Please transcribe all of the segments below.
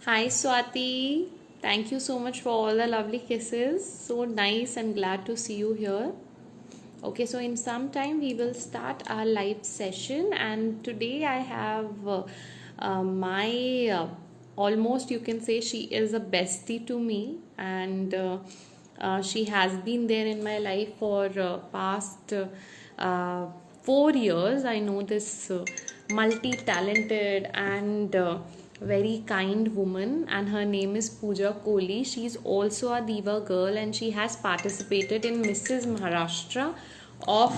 Hi Swati, thank you so much for all the lovely kisses. So nice and glad to see you here. Okay, so in some time we will start our live session, and today I have my almost you can say she is a bestie to me, and she has been there in my life for past 4 years. I know this multi-talented and very kind woman, and her name is Pooja Kohli. She's also a Diva girl, and she has participated in Mrs. Maharashtra of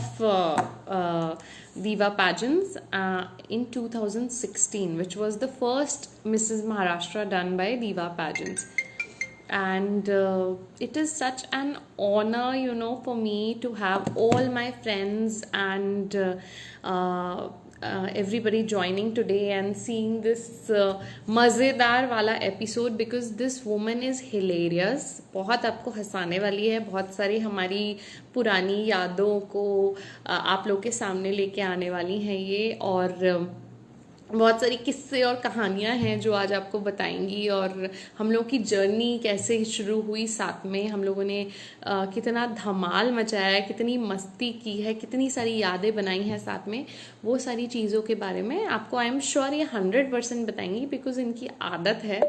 Diva pageants in 2016, which was the first Mrs. Maharashtra done by Diva pageants. And it is such an honor, for me to have all my friends and everybody joining today and seeing this मज़ेदार वाला episode, because this woman is hilarious. बहुत आपको हंसाने वाली है. बहुत सारी हमारी पुरानी यादों को आप लोग के सामने लेके आने वाली हैं ये, और बहुत सारी किस्से और कहानियां हैं जो आज आपको बताएंगी, और हम लोग की जर्नी कैसे शुरू हुई साथ में. हम लोगों ने कितना धमाल मचाया है, कितनी मस्ती की है, कितनी सारी यादें बनाई हैं साथ में. वो सारी चीज़ों के बारे में आपको आई एम श्योर ये 100% बताएंगी, बिकॉज इनकी आदत है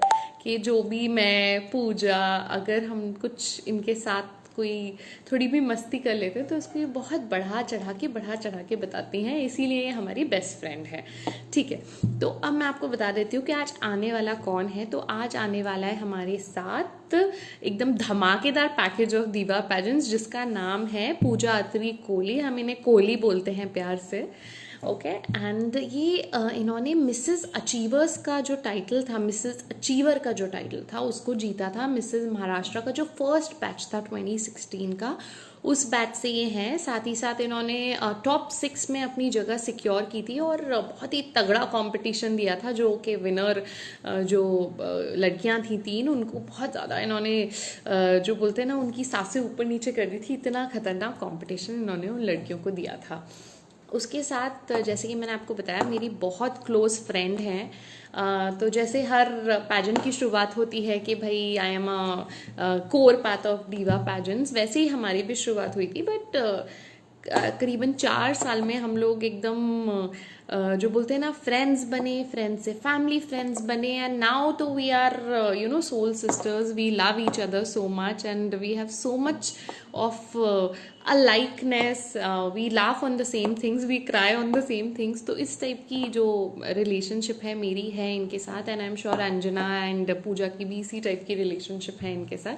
कि जो भी मैं पूजा अगर हम कुछ इनके साथ कोई थोड़ी भी मस्ती कर लेते हैं तो उसको ये बहुत बढ़ा चढ़ा के बताती हैं. इसीलिए ये हमारी बेस्ट फ्रेंड है. ठीक है, तो अब मैं आपको बता देती हूँ कि आज आने वाला कौन है. तो आज आने वाला है हमारे साथ एकदम धमाकेदार पैकेज ऑफ दीवा पेजेंट्स, जिसका नाम है पूजा अत्री कोहली. हम इन्हें कोहली बोलते हैं प्यार से. ओके, एंड ये इन्होंने मिसेस अचीवर्स का जो टाइटल था, मिसेस अचीवर का जो टाइटल था उसको जीता था. मिसेस महाराष्ट्र का जो फर्स्ट बैच था 2016 का, उस बैच से ये हैं. साथ ही साथ इन्होंने टॉप 6 में अपनी जगह सिक्योर की थी, और बहुत ही तगड़ा कंपटीशन दिया था. जो कि विनर जो लड़कियां थी 3, उनको बहुत ज़्यादा इन्होंने जो बोलते हैं ना, उनकी सांसें ऊपर नीचे कर दी थी. इतना खतरनाक कंपटीशन इन्होंने उन लड़कियों को दिया था. उसके साथ जैसे कि मैंने आपको बताया, मेरी बहुत क्लोज फ्रेंड हैं. तो जैसे हर पैजेंट की शुरुआत होती है कि भाई आई am a core part of दीवा पैजेंट्स, वैसे ही हमारी भी शुरुआत हुई थी. बट करीबन 4 साल में हम लोग एकदम जो बोलते हैं ना, फ्रेंड्स बने, फ्रेंड्स से फैमिली फ्रेंड्स बने, एंड नाउ तो we are soul sisters. We love each other so much, and we have so much of a likeness. We laugh on the same things, we cry on the same things. तो इस type की जो relationship है मेरी है इनके साथ, and I am sure Anjana and Pooja की भी इसी टाइप की रिलेशनशिप है इनके साथ.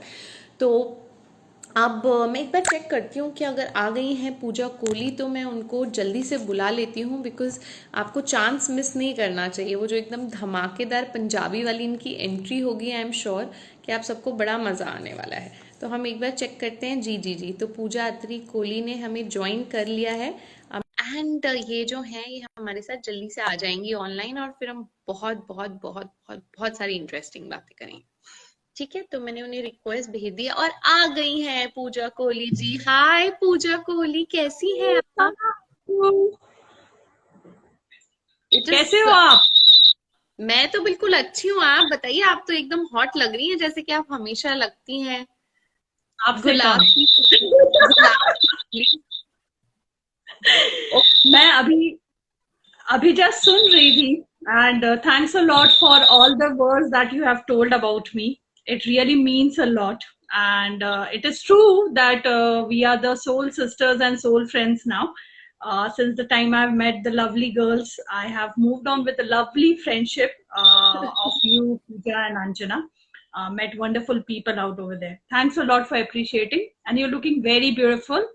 तो अब मैं एक बार चेक करती हूँ कि अगर आ गई हैं पूजा कोहली तो मैं उनको जल्दी से बुला लेती हूँ, बिकॉज आपको चांस मिस नहीं करना चाहिए. वो जो एकदम धमाकेदार पंजाबी वाली इनकी एंट्री होगी, आई एम श्योर कि आप सबको बड़ा मज़ा आने वाला है. तो हम एक बार चेक करते हैं. जी जी जी, तो पूजा अत्री कोहली ने हमें ज्वाइन कर लिया है. एंड ये जो है ये हमारे साथ जल्दी से आ जाएंगी ऑनलाइन, और फिर हम बहुत बहुत बहुत बहुत बहुत सारी इंटरेस्टिंग बातें करेंगे. ठीक है, तो मैंने उन्हें रिक्वेस्ट भेज दिया और आ गई हैं पूजा कोहली जी. हाय पूजा कोहली, कैसी हैं आप? इट इज कैसे हो आप? मैं तो बिल्कुल अच्छी हूँ. आप बताइए, आप तो एकदम हॉट लग रही हैं, जैसे कि आप हमेशा लगती हैं. आपसे गुलाब कम। की गुलाब की फूली. मैं अभी अभी जस्ट सुन रही थी and thanks a lot for all the words that you have told about me. It really means a lot and it is true that we are the soul sisters and soul friends now. Since the time I've met the lovely girls, I have moved on with a lovely friendship of you, Pooja and Anjana. Met wonderful people out over there. Thanks a lot for appreciating, and you're looking very beautiful.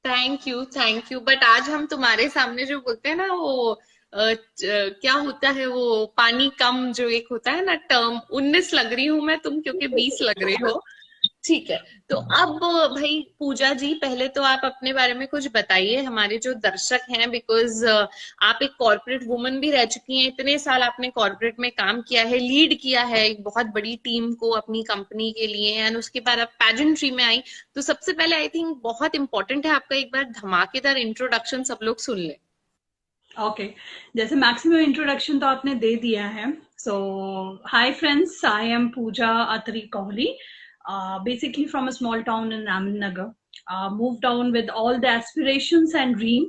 Thank you. But आज हम तुम्हारे सामने जो बोलते हैं ना, वो क्या होता है वो, पानी कम जो एक होता है ना टर्म, 19 लग रही हूं मैं, तुम क्योंकि 20 लग रहे हो. ठीक है, तो अब भाई पूजा जी, पहले तो आप अपने बारे में कुछ बताइए हमारे जो दर्शक हैं, बिकॉज आप एक कॉर्पोरेट वुमन भी रह चुकी हैं. इतने साल आपने कॉर्पोरेट में काम किया है, लीड किया है एक बहुत बड़ी टीम को अपनी कंपनी के लिए, एंड उसके बाद आप पैजेंट्री में आई. तो सबसे पहले आई थिंक बहुत इंपॉर्टेंट है आपका एक बार धमाकेदार इंट्रोडक्शन सब लोग सुन ले. ओके, जैसे मैक्सिमम इंट्रोडक्शन तो आपने दे दिया है. So hi friends, I am Pooja Atri Kohli, basically from a small town in Ramannagar. Moved down with all the aspirations and dream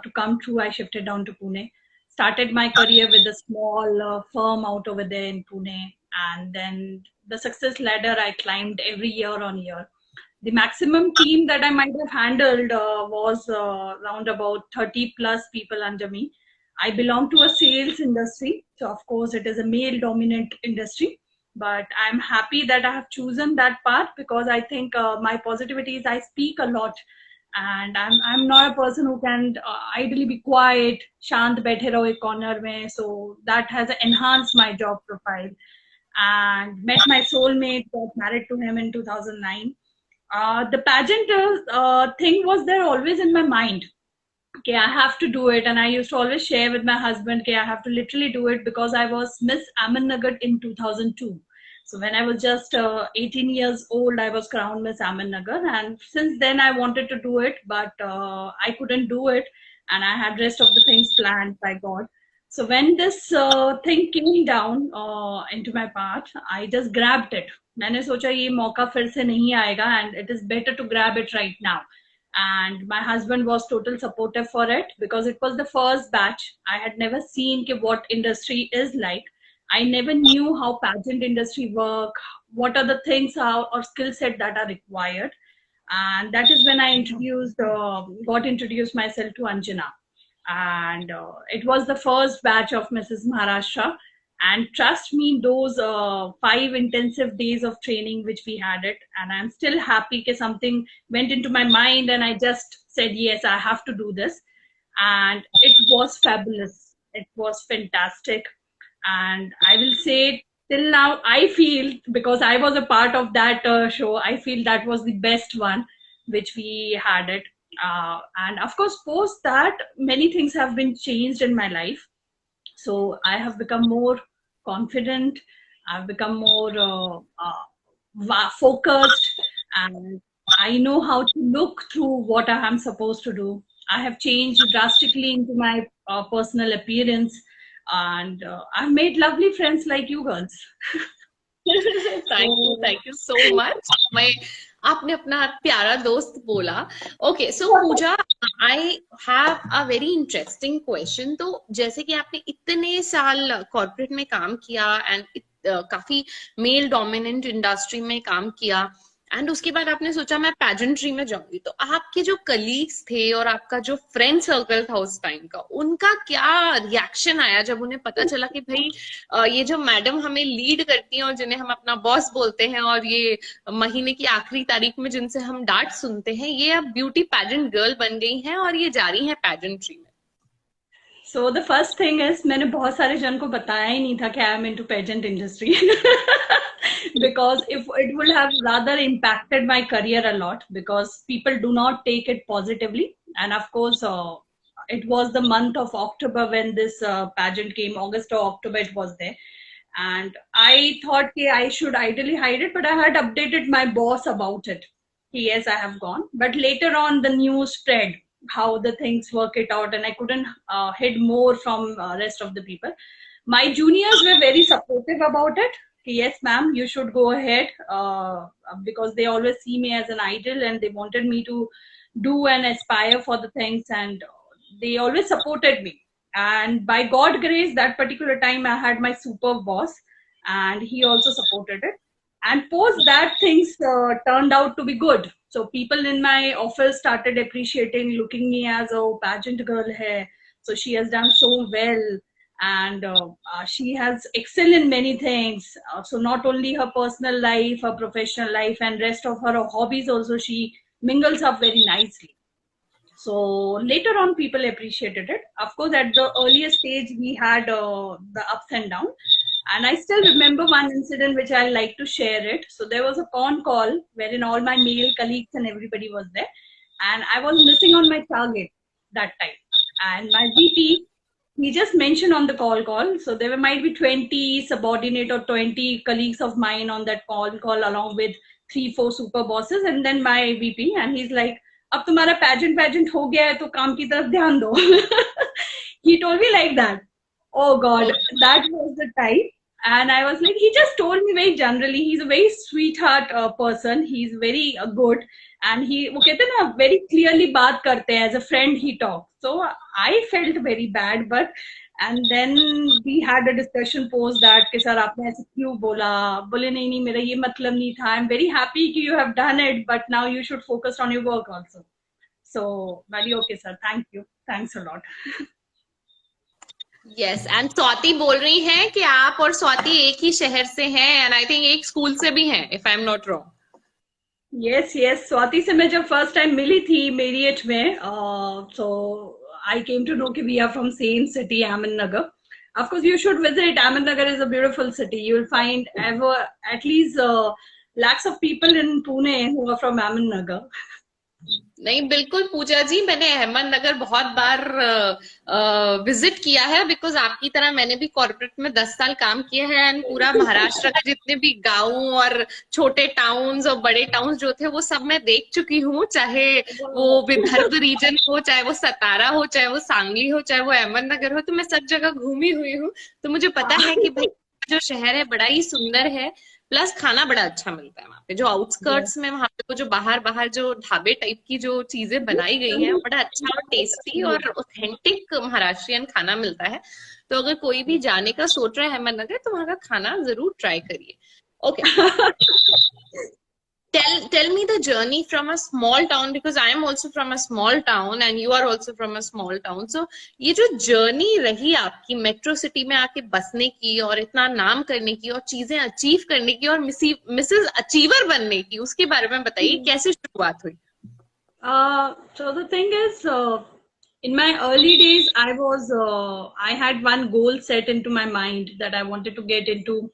to come true. I shifted down to Pune, started my career with a small firm out over there in Pune, and then the success ladder I climbed every year on year. The maximum team that I might have handled was around about 30 plus people under me. I belong to a sales industry, so of course it is a male dominant industry. But I'm happy that I have chosen that path because I think my positivity is I speak a lot, and I'm not a person who can ideally be quiet, shant baithe raho ek corner mein. So that has enhanced my job profile, and met my soulmate, got married to him in 2009. The pageant thing was there always in my mind. Okay, I have to do it, and I used to always share with my husband, okay, I have to literally do it because I was Miss Amannagar in 2002. So when I was just 18 years old, I was crowned Miss Amannagar, and since then I wanted to do it, but I couldn't do it, and I had rest of the things planned by God. So when this thing came down into my path, I just grabbed it. मैंने सोचा ये मौका फिर से नहीं आएगा, and it is better to grab it right now. And my husband was total supportive for it because it was the first batch. I had never seen what industry is like. I never knew how pageant industry work, what are the things or skill set that are required. And that is when I got introduced myself to Anjana. And it was the first batch of Mrs. Maharashtra. And trust me, those 5 intensive days of training which we had it, and I'm still happy that something went into my mind, and I just said yes, I have to do this, and it was fabulous. It was fantastic, and I will say till now I feel, because I was a part of that show, I feel that was the best one which we had it. And of course, post that, many things have been changed in my life. So I have become more confident. I've become more focused, and I know how to look through what I am supposed to do. I have changed drastically into my personal appearance, and I've made lovely friends like you girls. Thank you so much. मैं आपने अपना प्यारा दोस्त बोला. Okay, so Pooja, I have a very interesting question. तो जैसे कि आपने इतने साल कॉर्पोरेट में काम किया एंड काफी मेल डोमिनेंट इंडस्ट्री में काम किया, एंड उसके बाद आपने सोचा मैं पैजेंट्री में जाऊंगी, तो आपके जो कलीग्स थे और आपका जो फ्रेंड सर्कल था उस टाइम का, उनका क्या रिएक्शन आया जब उन्हें पता चला कि भाई ये जो मैडम हमें लीड करती हैं और जिन्हें हम अपना बॉस बोलते हैं, और ये महीने की आखिरी तारीख में जिनसे हम डांट सुनते हैं, ये अब ब्यूटी पैजेंट गर्ल बन गई हैं और ये जा रही हैं पैजेंट्री में? So the first thing is, मैंने बहुत सारे जन को बताया ही नहीं था कि I am into pageant industry because if it would have rather impacted my career a lot, because people do not take it positively. And of course, it was the month of October when this pageant came. August or October it was there, and I thought I should ideally hide it, but I had updated my boss about it. Yes, I have gone, but later on the news spread how the things work it out, and I couldn't hid more from rest of the people. My juniors were very supportive about it. Yes ma'am, you should go ahead, because they always see me as an idol, and they wanted me to do and aspire for the things, and they always supported me. And by God grace, that particular time I had my super boss, and he also supported it. And post that, things turned out to be good. So people in my office started appreciating, looking me as a pageant girl hai, so she has done so well, and she has excelled in many things. So not only her personal life, her professional life, and rest of her hobbies also, she mingles up very nicely. So later on people appreciated it. Of course, at the earlier stage we had the ups and downs, and I still remember one incident which I like to share it. So there was a con call wherein all my male colleagues and everybody was there, and I was missing on my target that time. And my VP, he just mentioned on the call. So there might be 20 subordinate or 20 colleagues of mine on that call along with 3-4 super bosses, and then my VP, and he's like, अब तुम्हारा pageant हो गया है तो काम की तरफ ध्यान दो. He told me like that. Oh God, that was the time. And I was like, he just told me very generally. He's a very sweetheart person. He's very good. And he, वो कहते हैं ना, very clearly बात करते हैं. As a friend, he talks. So I felt very bad, but and then we had a discussion post that कि sir आपने ऐसे क्यों बोला? बोले नहीं नहीं मेरा ये मतलब नहीं था. I'm very happy कि you have done it, but now you should focus on your work also. So, very okay, sir. Thank you. Thanks a lot. Yes and Swati बोल रही हैं कि आप और स्वाति एक ही शहर से हैं एंड आई थिंक एक स्कूल से भी हैं if I am not wrong. Yes Swati से मैं जब फर्स्ट टाइम मिली थी मेरियट में so I came to know कि we are from same city Ahmednagar. Of course, you should visit. Ahmed Nagar is a beautiful city. You will find at least lakhs of people in Pune who are from Ahmed Nagar. नहीं बिल्कुल पूजा जी, मैंने अहमद नगर बहुत बार visit किया है because आपकी तरह मैंने भी कॉर्पोरेट में 10 साल काम किया है एंड पूरा महाराष्ट्र का जितने भी गांव और छोटे टाउन्स और बड़े टाउन्स जो थे वो सब मैं देख चुकी हूँ, चाहे वो विदर्भ रीजन हो, चाहे वो सतारा हो, चाहे वो सांगली हो, चाहे वो अहमद नगर हो, तो मैं सब जगह घूमी हुई हूँ. तो मुझे पता है कि भाई जो शहर है बड़ा ही सुंदर है, प्लस खाना बड़ा अच्छा मिलता है वहां पे. जो आउटस्कर्ट्स में वहां पे जो बाहर बाहर जो ढाबे टाइप की जो चीजें बनाई गई हैं बड़ा अच्छा और टेस्टी और ऑथेंटिक महाराष्ट्रियन खाना मिलता है. तो अगर कोई भी जाने का सोच रहा है अहमदनगर तो वहां का खाना जरूर ट्राई करिए. Okay, tell me the journey from a small town, because I am also from a small town and you are also from a small town. So ये जो journey रही आपकी मेट्रो सिटी में आके बसने की और इतना नाम करने की और चीजें अचीव करने की और मिसेस अचीवर बनने की, उसके बारे में बताइए कैसे शुरुआत हुई. So the thing is, in my early days, I had one goal set into my mind that I wanted to get into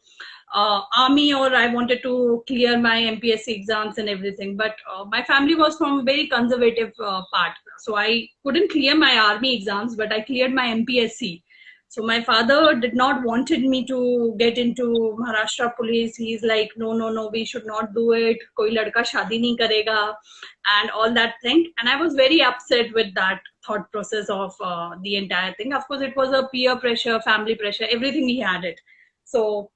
army, or I wanted to clear my MPSC exams and everything. But my family was from a very conservative part. So I couldn't clear my army exams, but I cleared my MPSC. So my father did not wanted me to get into Maharashtra police. He's like, no, we should not do it. Koi ladka shaadi nahi karega and all that thing. And I was very upset with that thought process of the entire thing. Of course, it was a peer pressure, family pressure, everything he had it. So,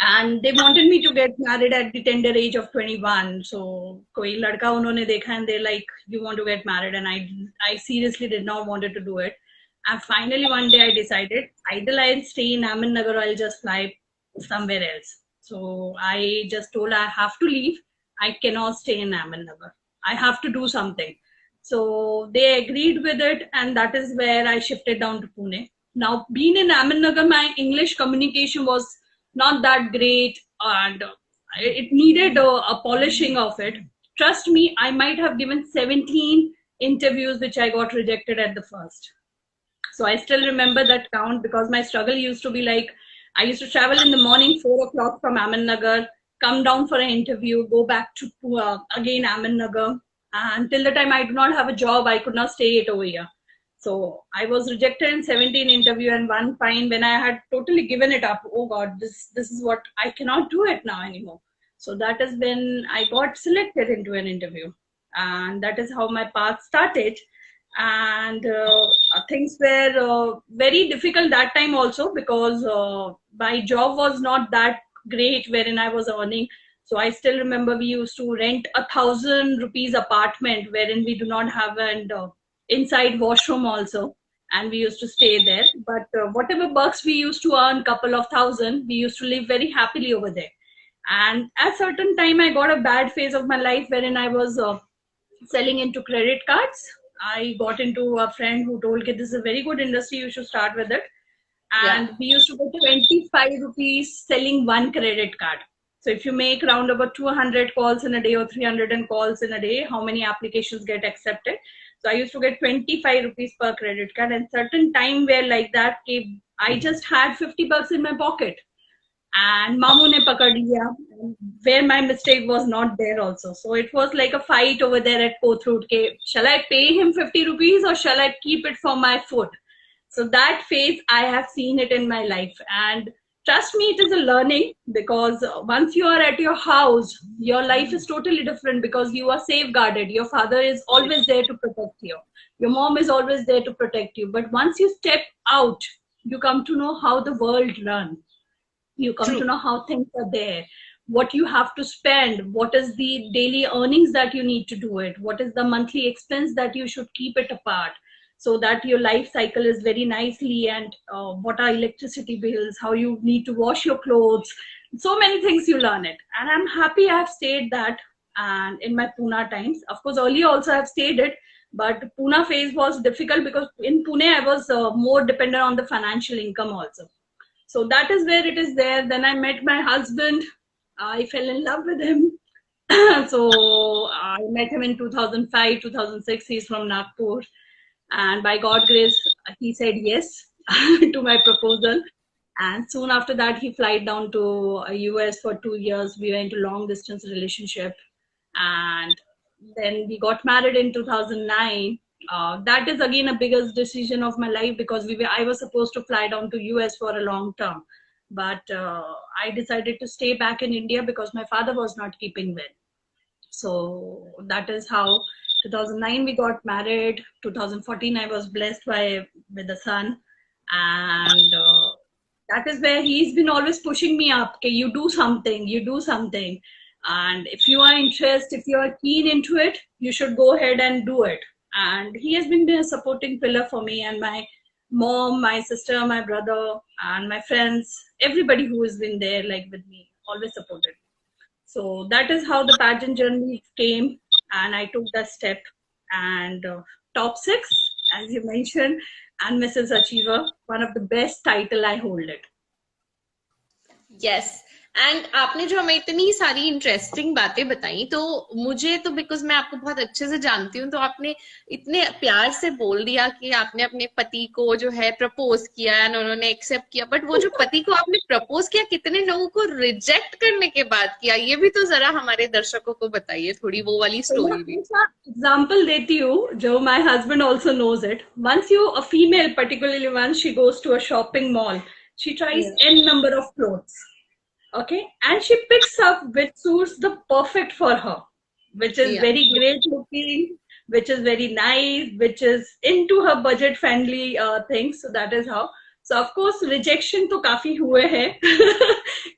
and they wanted me to get married at the tender age of 21. So koi ladka unhone dekha and they're like, you want to get married, and I seriously did not wanted to do it. And finally one day I decided either I'll stay in Ahmed Nagar or I'll just fly somewhere else. So I just told I have to leave. I cannot stay in Ahmed Nagar. I have to do something. So they agreed with it, and that is where I shifted down to Pune. Now being in Ahmed Nagar, my English communication was not that great, and it needed a polishing of it. Trust me, I might have given 17 interviews which I got rejected at the first. So I still remember that count, because my struggle used to be like, I used to travel in the morning 4 o'clock from Ahmed Nagar, come down for an interview, go back to again Ahmed Nagar. Until the time I do not have a job, I could not stay it over here. So I was rejected in 17 interview, and one fine when I had totally given it up. Oh God, this is what I cannot do it now anymore. So that is when I got selected into an interview, and that is how my path started. And things were very difficult that time also, because my job was not that great wherein I was earning. So I still remember we used to rent 1,000 rupees apartment wherein we do not have an inside washroom also, and we used to stay there. But whatever bucks we used to earn, couple of thousand, we used to live very happily over there. And at certain time I got a bad phase of my life wherein I was selling into credit cards. I got into a friend who told me this is a very good industry, you should start with it. And we used to get 25 rupees selling one credit card. So if you make round about 200 calls in a day or 300 calls in a day, how many applications get accepted? So I used to get 25 rupees per credit card, and certain time where like that, I just had 50 bucks in my pocket. And Mamu ne pakad liya, where my mistake was not there also. So it was like a fight over there at Kothurut. Shall I pay him 50 rupees or shall I keep it for my food? So that phase, I have seen it in my life. And trust me, it is a learning, because once you are at your house, your life is totally different, because you are safeguarded. Your father is always there to protect you. Your mom is always there to protect you. But once you step out, you come to know how the world runs. You come to True. know how things are there, what you have to spend, what is the daily earnings that you need to do it, what is the monthly expense that you should keep it apart, so that your life cycle is very nicely, and what are electricity bills, how you need to wash your clothes. So many things you learn it, and I'm happy I've stayed that. And in my Pune times, of course earlier also I've stayed it, but Pune phase was difficult, because in Pune I was more dependent on the financial income also. So that is where it is there. Then I met my husband. I fell in love with him. So I met him in 2005, 2006. He's from Nagpur. And by God grace, he said yes to my proposal. And soon after that, he flight down to US for 2 years. We went into long distance relationship. And then we got married in 2009. That is again a biggest decision of my life, because I was supposed to fly down to US for a long term, but I decided to stay back in India because my father was not keeping well. So that is how 2009 we got married. 2014 I was blessed with a son, and that is where he's been always pushing me up. Okay, you do something, you do something, and if you are interested, if you are keen into it, you should go ahead and do it. And he has been a supporting pillar for me, and my mom, my sister, my brother, and my friends, everybody who has been there like with me, always supported. So that is how the pageant journey came, and I took that step. And top six, as you mentioned, and Mrs. Achiever, one of the best title I hold it. Yes and आपने जो हमें इतनी सारी interesting बातें बताई, तो मुझे तो बिकॉज मैं आपको बहुत अच्छे से जानती हूँ, तो आपने इतने प्यार से बोल दिया कि आपने अपने पति को जो है प्रपोज किया एंड उन्होंने एक्सेप्ट किया, बट वो जो पति को आपने प्रपोज किया, कितने लोगों को रिजेक्ट करने के बाद किया, ये भी तो जरा हमारे दर्शकों को बताइए थोड़ी, वो वाली तो मैं स्टोरी भी. एग्जाम्पल देती हूँ, जो my husband also knows it. Once you a female, particularly once she goes to a shopping mall, she tries n number of clothes. Okay, and she picks up which suits the perfect for her, which is Yeah. very great looking, which is very nice, which is into her budget friendly things. So that is how. So of course rejection तो काफी हुए हैं.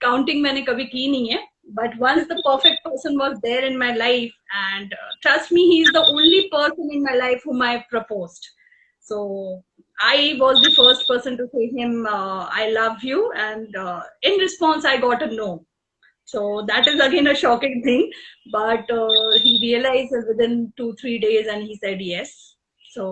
Counting मैंने कभी की नहीं है, but once the perfect person was there in my life, and trust me, he is the only person in my life whom I proposed. So I was the first person to say him, I love you, and in response I got a no. So that is again a shocking thing, but he realized within 2-3 days, and he said yes. So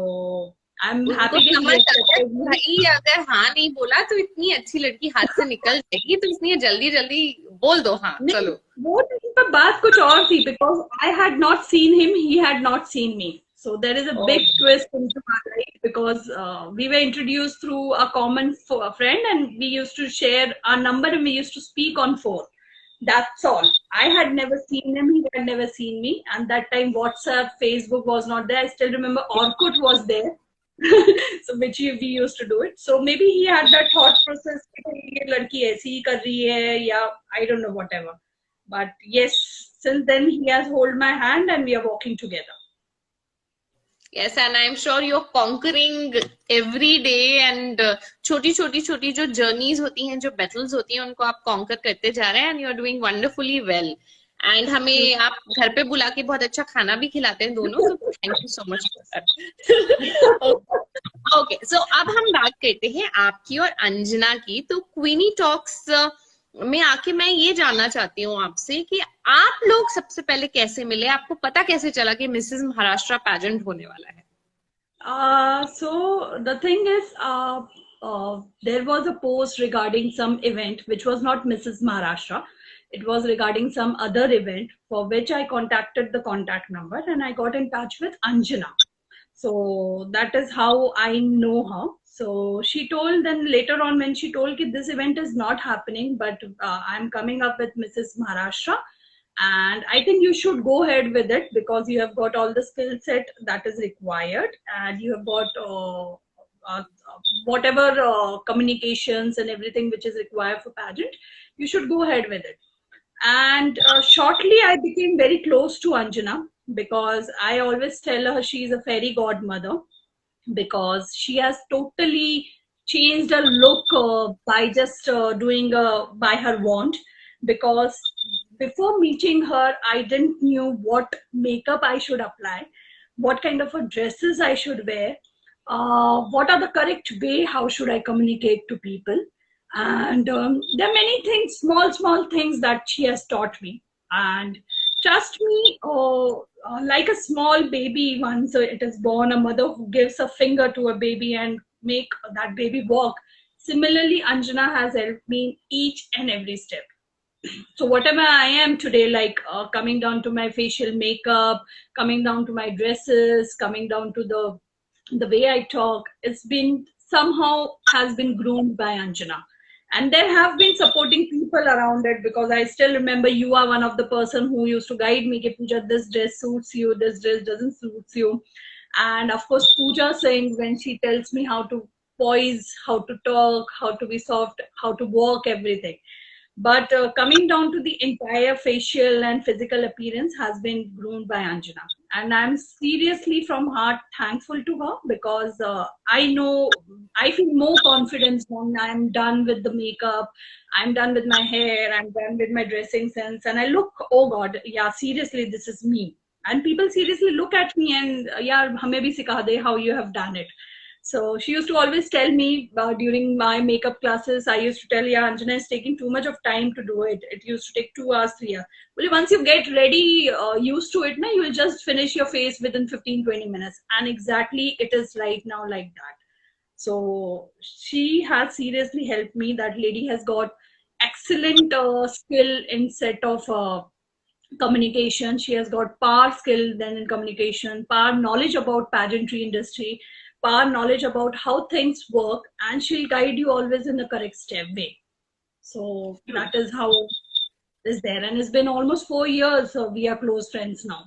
I'm उनको happy that समझ he आता है accepted कि me. भाई अगर हाँ नहीं बोला तो इतनी अच्छी लड़की हाथ से निकल जाएगी, तो इसलिए जल्दी जल्दी बोल दो हाँ नहीं, चलो. वो टाइम पर बात कुछ और थी, because I had not seen him, he had not seen me. So there is a Oh. big twist into our life, because we were introduced through a common friend, and we used to share our number, and we used to speak on phone. That's all. I had never seen him, he had never seen me. And that time WhatsApp, Facebook was not there. I still remember Orkut was there. So which we used to do it. So maybe he had that thought process, ये लड़की ऐसी ही कर रही है, या I don't know, whatever. But yes, since then he has hold my hand, and we are walking together. Yes, and I'm sure you're conquering every day, and छोटी छोटी छोटी जो journeys होती हैं, जो battles होती हैं, उनको आप conquer करते जा रहे हैं, and you're doing wonderfully well. And हमें आप घर पे बुला के बहुत अच्छा खाना भी खिलाते हैं दोनों, so thank you so much for that. Okay, so अब हम बात करते हैं आपकी और अंजना की. तो क्वीनी टॉक्स में आके मैं ये जानना चाहती हूँ आपसे कि आप लोग सबसे पहले कैसे मिले, आपको पता कैसे चला कि मिसेस महाराष्ट्र पैजेंट होने वाला है? So the thing is, there was a post regarding some event which was not Mrs. Maharashtra. It was regarding some other event, for which I contacted the contact number, and I got in touch with Anjana. So that is how I know her. So she told, then later on when she told that this event is not happening, but I'm coming up with Mrs. Maharashtra, and I think you should go ahead with it, because you have got all the skill set that is required, and you have got whatever communications and everything which is required for pageant, you should go ahead with it. And shortly, I became very close to Anjana because I always tell her she's a fairy godmother, because she has totally changed her look by just doing by her wand. Because before meeting her, I didn't knew what makeup I should apply, what kind of a dresses I should wear, what are the correct way, how should I communicate to people. And there are many things, small things that she has taught me. And trust me, like a small baby, once it is born, a mother who gives a finger to a baby and make that baby walk, similarly Anjana has helped me in each and every step. So whatever I am today, like coming down to my facial makeup, coming down to my dresses, coming down to the way I talk, it's been somehow has been groomed by Anjana. And there have been supporting people around it, because I still remember you are one of the person who used to guide me, कि Pooja, this dress suits you, this dress doesn't suits you. And of course, Pooja Singh, when she tells me how to poise, how to talk, how to be soft, how to walk, everything. But coming down to the entire facial and physical appearance has been groomed by Anjana. And I'm seriously from heart thankful to her, because I know I feel more confidence when I'm done with the makeup, I'm done with my hair, I'm done with my dressing sense. And I look, oh God, yeah, seriously, this is me. And people seriously look at me and, yeah, hame bhi sikha de how you have done it. So she used to always tell me during my makeup classes, I used to tell, yeah, Anjana is taking too much of time to do it. It used to take 2 hours, 3 hours. Well, once you get ready, used to it, you will just finish your face within 15-20 minutes. And exactly it is right now like that. So she has seriously helped me. That lady has got excellent skill in set of communication. She has got power skill then in communication, power knowledge about pageantry industry, power knowledge about how things work, and she'll guide you always in the correct step way. So that is how is there. And it's been almost 4 years, so we are close friends now.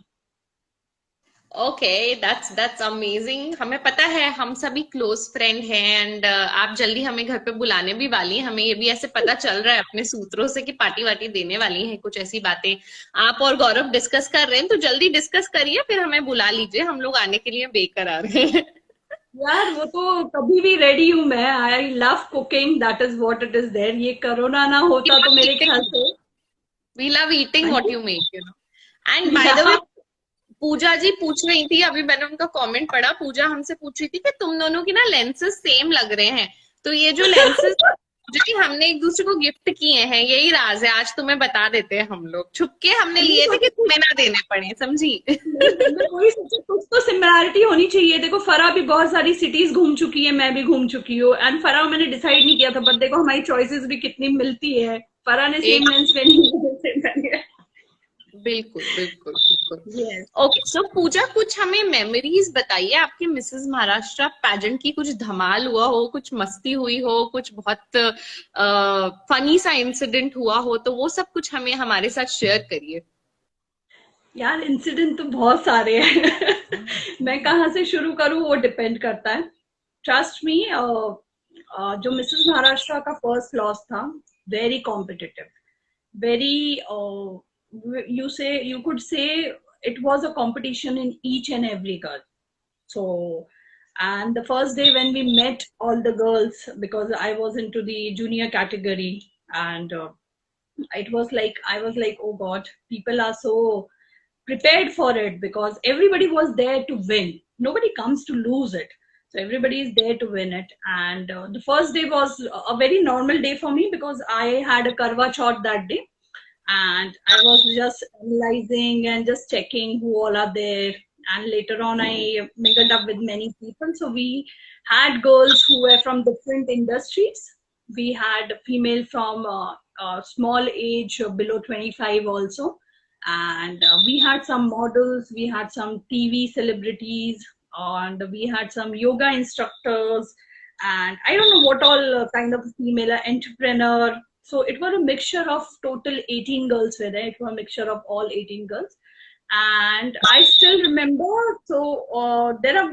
Okay that's amazing. हमें पता है हम सभी close friend हैं and आप जल्दी हमें घर पे बुलाने भी वाली हैं। हमें ये भी ऐसे पता चल रहा है अपने सूत्रों से कि पार्टी वार्टी देने वाली हैं, कुछ ऐसी बातें आप और गौरव डिस्कस कर रहे हैं। तो जल्दी डिस्कस करिए, फिर हमें बुला लीजिए, हम लोग आने के लिए बेकरार हैं। यार वो तो कभी भी रेडी हूँ मैं। I love cooking, that is what it is there. ये कोरोना ना होता तो मेरे ख्याल से we love eating what you make, you know. And by the way, yeah. Pooja ji पूछ रही थी, अभी मैंने उनका कमेंट पढ़ा, पूजा हमसे पूछ रही थी कि तुम दोनों की ना लेंसेज सेम लग रहे हैं। तो ये जो लेंसेज जो हमने एक दूसरे को गिफ्ट किए हैं, यही राज है, आज तुम्हें बता देते हैं। हम लोग छुप के हमने लिए थे कि तुम्हें ना देने पड़े, समझी। वही सोचा, कुछ तो सिमिलैरिटी होनी चाहिए। देखो फरा भी बहुत सारी सिटीज घूम चुकी है, मैं भी घूम चुकी हूँ। एंड फरा मैंने डिसाइड नहीं किया था, बट देखो हमारी चॉइसेस भी कितनी मिलती है। फरा ने सेम लेंस पहनी है। बिल्कुल बिल्कुल बिल्कुल। ओके, सो पूजा कुछ हमें मेमोरीज बताइए आपकी मिसेस महाराष्ट्र पैजेंट की। कुछ धमाल हुआ हो, कुछ मस्ती हुई हो, कुछ बहुत फनी सा इंसिडेंट हुआ हो, तो वो सब कुछ हमें हमारे साथ शेयर करिए। यार इंसिडेंट तो बहुत सारे हैं। मैं कहाँ से शुरू करूँ वो डिपेंड करता है। ट्रस्ट मी, जो मिसेस महाराष्ट्र का फर्स्ट लॉस था, very competitive, very you could say it was a competition in each and every girl. So, and the first day when we met all the girls, because I was into the junior category, and it was like I was like, oh God, people are so prepared for it, because everybody was there to win. Nobody comes to lose it. So everybody is there to win it. And the first day was a very normal day for me, because I had a Karwa Chauth that day. And I was just analyzing and just checking who all are there. And later on, I mingled up with many people. So we had girls who were from different industries. We had female from small age below 25 also. And we had some models, we had some TV celebrities, and we had some yoga instructors. And I don't know what all kind of female entrepreneur. So it was a mixture of total 18 girls were there. It was a mixture of all 18 girls. And I still remember. So there have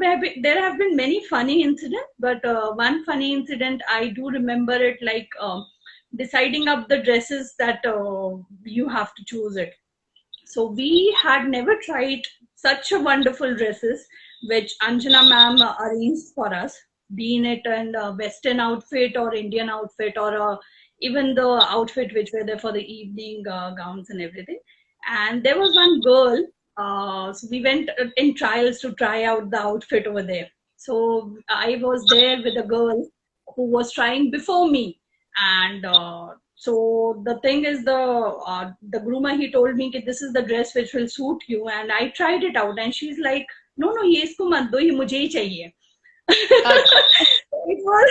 been many funny incidents, but one funny incident I do remember it, like deciding up the dresses that you have to choose it. So we had never tried such a wonderful dresses which Anjana ma'am arranged for us, be it an Western outfit or Indian outfit, or even the outfit which were there for the evening gowns and everything. And there was one girl, so we went in trials to try out the outfit over there. So I was there with a girl who was trying before me, and so the thing is, the groomer, he told me that this is the dress which will suit you, and I tried it out, and she's like, no no, ये इसको मत दो, ये मुझे ही चाहिए. It was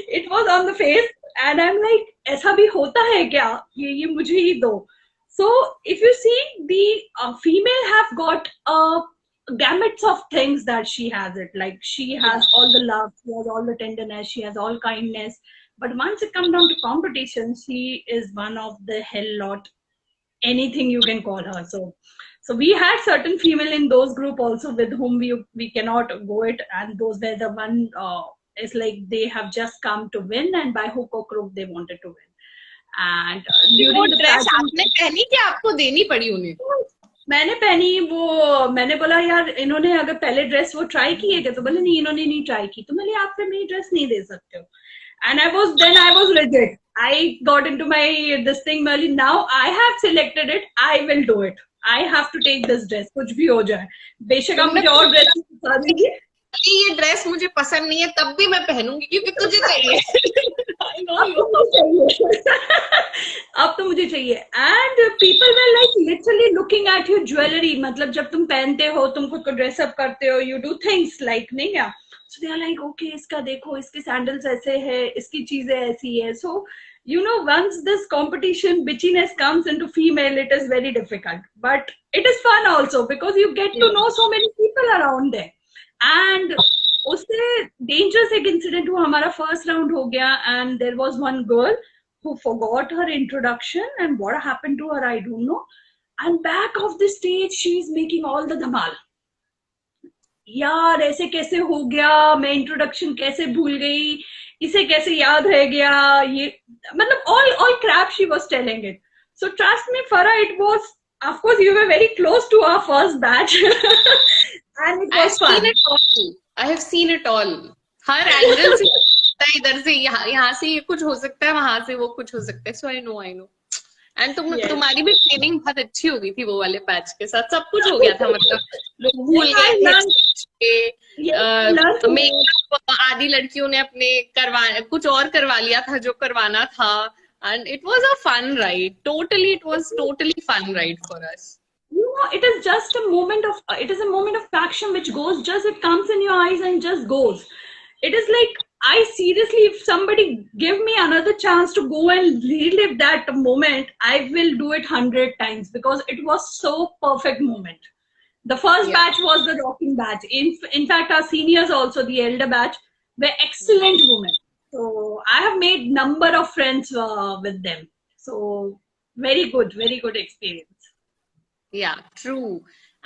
it was on the face, and I'm like, ऐसा भी होता है क्या, ये मुझे ही दो. So if you see, the female have got gamuts of things that she has it, like she has all the love, she has all the tenderness, she has all kindness, but once it comes down to competition, she is one of the hell lot, anything you can call her. So we had certain female in those group also with whom we cannot go it, and those were the one is like they have just come to win, and by hook or crook they wanted to win. And वो during the dress pageant, आपने पहनी कि आपको देनी पड़ी उन्हें? मैंने पहनी वो. मैंने बोला यार, इन्होंने अगर पहले ड्रेस वो ट्राई किए थे, तो बोले नहीं इन्होंने नहीं ट्राई की, तो मैंने आप फिर मेरी ड्रेस नहीं दे सकते हो. And I was rigid. I got into my this thing, Merlin. Now I have selected it. I will do it. I have to take this dress. कुछ भी हो जाए. बेशक आप मुझे और ड्रेस दिखा दीजिए. ये ड्रेस मुझे पसंद नहीं है, तब भी मैं पहनूंगी क्योंकि तुझे चाहिए. I know अब you. तो मुझे चाहिए. अब तो मुझे चाहिए. And people were like literally looking at your jewelry. मतलब जब तुम पहनते हो, तुम खुद को ड्रेस अप करते हो, you do things like, नहीं क्या? So they are like, okay, इसका देखो, इसके sandals ऐसे है, इसकी चीजें ऐसी है. So you know, once this competition bitchiness comes into female, it is very difficult, but it is fun also because you get to know so many people around there. And उससे dangerous एक incident हुआ, हमारा first round हो गया, and there was one girl who forgot her introduction, and what happened to her I don't know, and back of the stage she is making all the dhamal. यार ऐसे कैसे हो गया, मैं इंट्रोडक्शन कैसे भूल गई, इसे कैसे याद रह गया, ये मतलब all crap she was telling it. So trust me, Farah, it was, of course you were very close to our first batch and it was fun. Seen it all. I have seen it all. Her angle से होता है, इधर से यहाँ से ये कुछ हो सकता है, वहां से वो कुछ हो सकता है. So I know. एंड तुम्हारी भी ट्रेनिंग बहुत अच्छी हो गई थी वो वाले पैच के साथ, सब कुछ हो गया था, मतलब लोग भूल गए थे. मेकअप आधी लड़कियों ने अपने कुछ और करवा लिया था जो करवाना था, and it was a fun ride. It was totally fun ride for us. You know, it is just a moment of passion which goes, just it comes in your eyes and just goes. It is like, I seriously, if somebody give me another chance to go and relive that moment, I will do it 100 times because it was so perfect moment. The first batch was the rocking batch. In fact, our seniors also, the elder batch, were excellent women. So I have made number of friends with them. So very good experience. या true.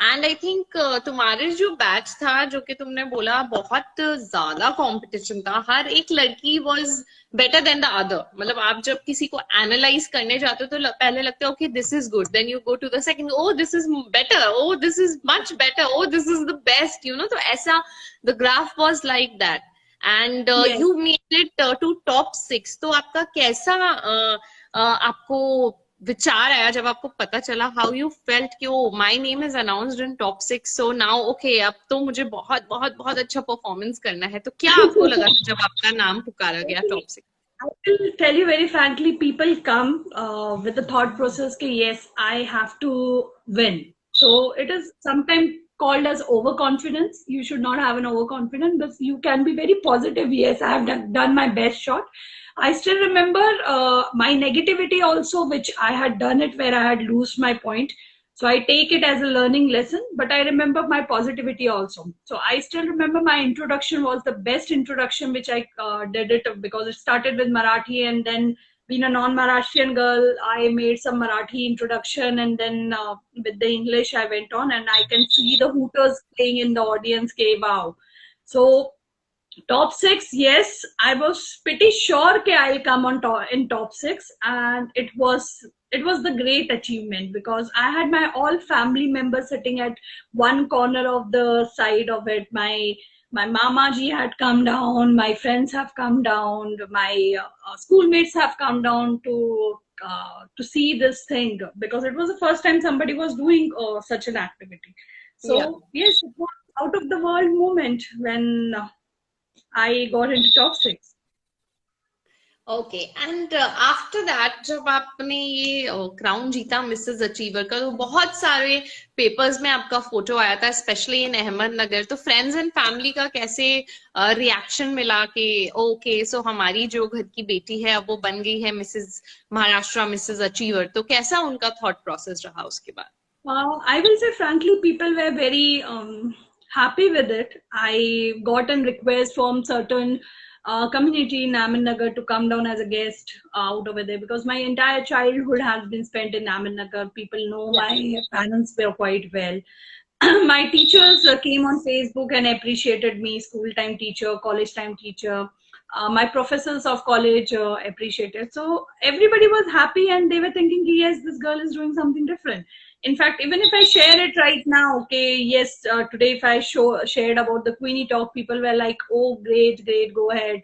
And I think तुम्हारे जो batch था, जो कि तुमने बोला बहुत ज्यादा कंपटीशन था, हर एक लड़की was better than the other. मतलब आप जब किसी को एनालाइज करने जाते हो तो पहले लगता है okay this is good, then you go to the second, oh this is better, oh this is much better, oh this is the best, you know. तो ऐसा the graph was like that, and you made it to top 6. तो आपका कैसा आपको विचार आया जब आपको पता चला, हाउ यू फेल्ट कि oh my name is announced in top 6, so now okay, अब तो मुझे बहुत बहुत बहुत अच्छा परफॉर्मेंस करना है. तो क्या आपको लगा जब आपका नाम पुकारा गया top 6? I will tell you very frankly, people come with the thought process that yes, I have to win. So it is sometimes called as overconfidence. You should not have an overconfidence, but you can be very positive. Yes, I have done my best shot. I still remember my negativity also, which I had done it where I had lost my point. So I take it as a learning lesson, but I remember my positivity also. So I still remember my introduction was the best introduction which I did it, because it started with Marathi and then being a non-Maharashtrian girl, I made some Marathi introduction, and then with the English I went on, and I can see the Hooters playing in the audience. Ke wow! So top six, yes, I was pretty sure that I'll come on top in top six, and it was the great achievement because I had my all family members sitting at one corner of the side of it. My mama ji had come down, my friends have come down, my schoolmates have come down to see this thing because it was the first time somebody was doing such an activity. Yeah. So yes, it was out of the world moment when I got into top six. Okay and after that जब आपने ये crown जीता Mrs achiever का, तो बहुत सारे papers में आपका फोटो आया था, स्पेशली इन अहमदनगर। तो फ्रेंड्स एंड फैमिली का कैसे रिएक्शन मिला कि ओके सो हमारी जो घर की बेटी है अब वो बन गई है मिसेस महाराष्ट्र, मिसेस अचीवर? तो कैसा उनका थॉट प्रोसेस रहा उसके बाद? I will say frankly, people were very happy with it. I got a request from certain community in Nagar to come down as a guest out over there because my entire childhood has been spent in Nagar. People know my parents were quite well. My teachers came on Facebook and appreciated me, school time teacher, college time teacher. My professors of college appreciated. So everybody was happy and they were thinking, yes, this girl is doing something different. In fact, even if I share it right now, okay, yes, today if I shared about the Queenie talk, people were like, oh, great, great, go ahead,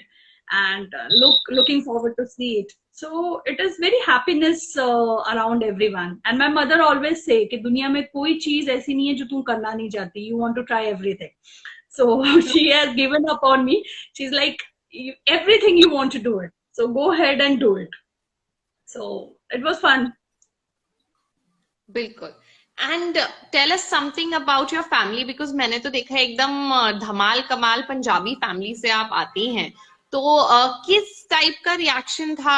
and looking forward to see it. So it is very happiness around everyone. And my mother always say कि दुनिया में कोई चीज ऐसी नहीं है जो तुम करना नहीं चाहती. You want to try everything. So she has given up on me. She's like, everything you want to do it. So go ahead and do it. So it was fun. बिल्कुल। And tell us something about your family, because मैंने तो देखा है एकदम धमाल कमाल Punjabi family से आप आती हैं। तो किस टाइप का रिएक्शन था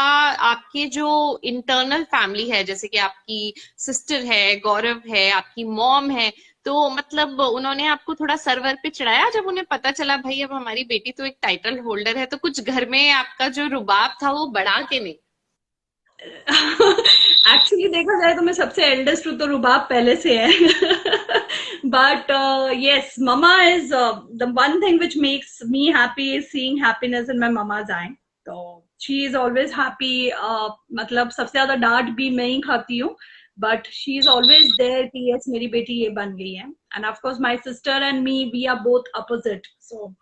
आपके जो इंटरनल फैमिली है, जैसे कि आपकी सिस्टर है, गौरव है, आपकी मॉम है, तो मतलब उन्होंने आपको थोड़ा सर्वर पे चढ़ाया जब उन्हें पता चला भाई अब हमारी बेटी तो एक टाइटल होल्डर है? तो कुछ घर में आपका जो रुबाब था वो बढ़ा के नहीं? एक्चुअली देखा जाए तो मैं सबसे एल्डेस्ट हूँ तो रुबाब पहले से है but yes, mama is the one thing which makes me happy is seeing happiness in my mama's eye. तो she is always happy. मतलब सबसे ज्यादा डांट भी मैं ही खाती हूँ but she is always there कि yes मेरी बेटी ये बन गई है. And of course my sister and me, we are both opposite. So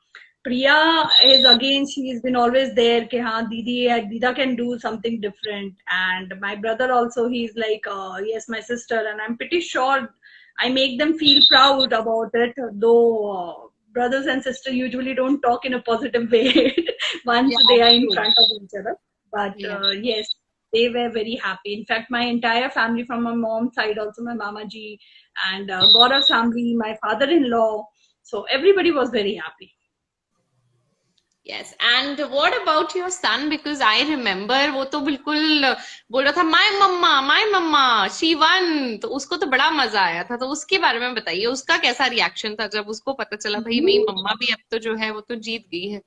Priya is again, she's been always there कि हाँ Dida can do something different. And my brother also, he's like yes my sister, and I'm pretty sure I make them feel proud about it, though brothers and sisters usually don't talk in a positive way once Yeah, they are in true. front of each other. But Yeah. yes, they were very happy. In fact, my entire family from my mom's side, also my mama ji and Gaurav's family, my father-in-law, so everybody was very happy. Yes, and what about your son? Because I remember वो तो बिल्कुल बोल रहा था my mamma she one, तो उसको तो बड़ा मजा आया था। तो उसके बारे में बताइए, उसका कैसा रिएक्शन था जब उसको पता चला भाई मेरी मम्मा भी अब तो जो है वो तो जीत गई है?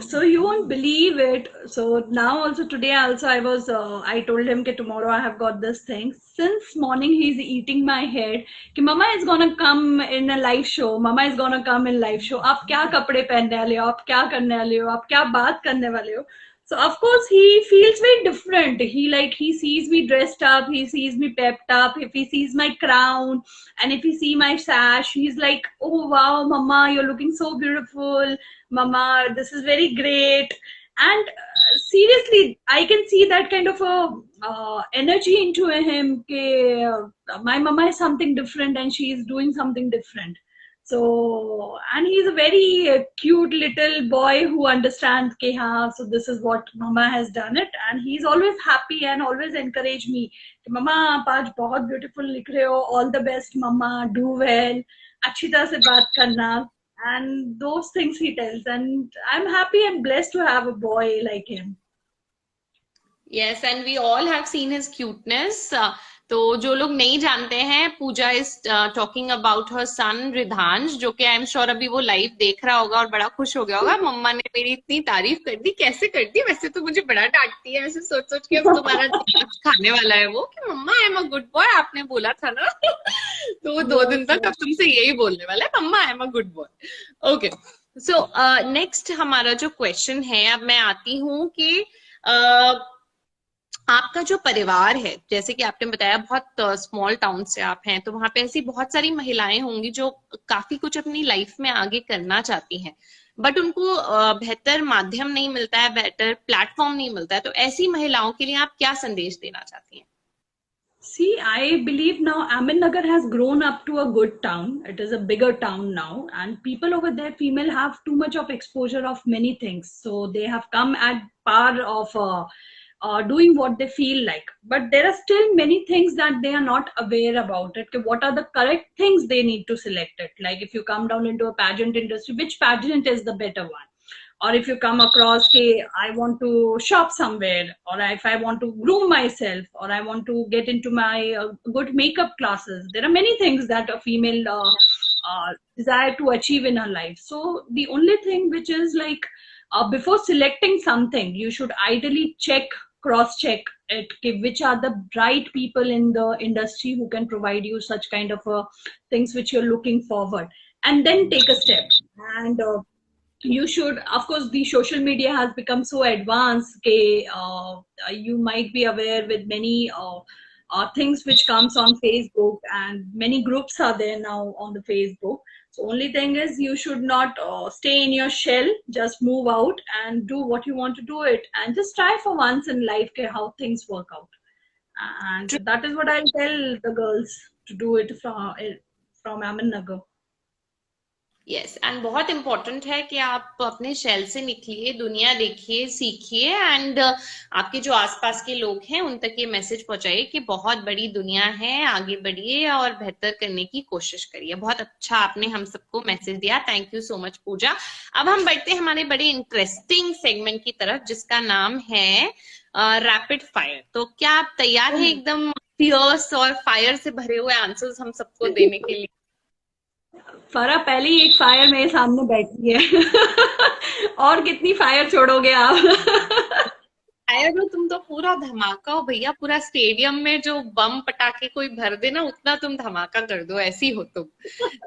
So you won't believe it. So now also today also I told him that tomorrow I have got this thing. Since morning he's eating my head. कि mama is gonna come in a live show. Mama is gonna come in live show. आप क्या कपड़े पहनने वाले हो? आप क्या करने वाले हो? आप क्या बात करने वाले हो? So of course he feels very different. He sees me dressed up, he sees me pepped up, if he sees my crown and if he see my sash, he's like, oh wow, mama, you're looking so beautiful. Mama, this is very great. And seriously, I can see that kind of a energy into him. My mama is something different and she is doing something different. So, and he's a very cute little boy who understands कि हाँ, so this is what mama has done it, and he's always happy and always encourage me कि mama आप आज बहुत beautiful लिख रहे हो, all the best mama, do well, अच्छी तरह से बात करना, and those things he tells, and I'm happy and blessed to have a boy like him. Yes, and we all have seen his cuteness. तो जो लोग नहीं जानते हैं, पूजा इज टॉकिंग अबाउट हर सन रिधांश, जो कि आई एम श्योर अभी वो लाइव देख रहा होगा और बड़ा खुश हो गया होगा। मम्मा ने मेरी इतनी तारीफ कर दी, कैसे कर दी, वैसे तो मुझे बड़ा डांटती है, ऐसे सोच सोच के अब तुम्हारा दिमाग खाने वाला है वो कि mama I am a good boy, आपने बोला था ना। तो वो 2 दिन तक अब तुमसे यही बोलने वाला है, mama I am a good boy. Okay, so next हमारा जो क्वेश्चन है, अब मैं आती हूँ कि आपका जो परिवार है, जैसे कि आपने बताया बहुत स्मॉल टाउन से आप हैं, तो वहां पे ऐसी बहुत सारी महिलाएं होंगी जो काफी कुछ अपनी लाइफ में आगे करना चाहती हैं, बट उनको बेहतर माध्यम नहीं मिलता है, बेहतर प्लेटफॉर्म नहीं मिलता है। तो ऐसी महिलाओं के लिए आप क्या संदेश देना चाहती हैं? See, I believe now Amin Nagar has grown up to a good town. It is a bigger town now, and people over there, female, have too much of exposure of many things. So they have come at par of doing what they feel like. But there are still many things that they are not aware about it. Okay, what are the correct things they need to select it? Like if you come down into a pageant industry, which pageant is the better one? Or if you come across, hey, I want to shop somewhere, or if I want to groom myself, or I want to get into my good makeup classes. There are many things that a female desire to achieve in her life. So the only thing which is like, before selecting something, you should ideally cross check it, okay, which are the right people in the industry who can provide you such kind of things which you're looking forward, and then take a step. And you should, of course, the social media has become so advanced, okay, you might be aware with many things which comes on Facebook, and many groups are there now on the Facebook. So only thing is, you should not stay in your shell, just move out and do what you want to do it, and just try for once in life, okay, how things work out. And that is what I'll tell the girls to do it from Amin Nagar. Yes, and बहुत important है कि आप अपने shell से निकलिए, दुनिया देखिए, सीखिए, एंड आपके जो आसपास के लोग हैं उन तक ये मैसेज पहुंचाइए कि बहुत बड़ी दुनिया है, आगे बढ़िए और बेहतर करने की कोशिश करिए। बहुत अच्छा आपने हम सबको मैसेज दिया, थैंक यू सो मच पूजा। अब हम बढ़ते हैं हमारे बड़े इंटरेस्टिंग सेगमेंट की तरफ, जिसका नाम है रैपिड फायर। तो क्या आप तैयार हैं एकदम फियर्स और फायर से भरे हुए आंसर्स हम सबको देने के लिए? फरा पहले ही एक फायर मेरे सामने बैठी है। और कितनी फायर छोड़ोगे आप? फायर में तुम तो पूरा धमाका हो भैया, पूरा स्टेडियम में जो बम पटाखे कोई भर दे ना, उतना तुम धमाका कर दो, ऐसी हो तुम।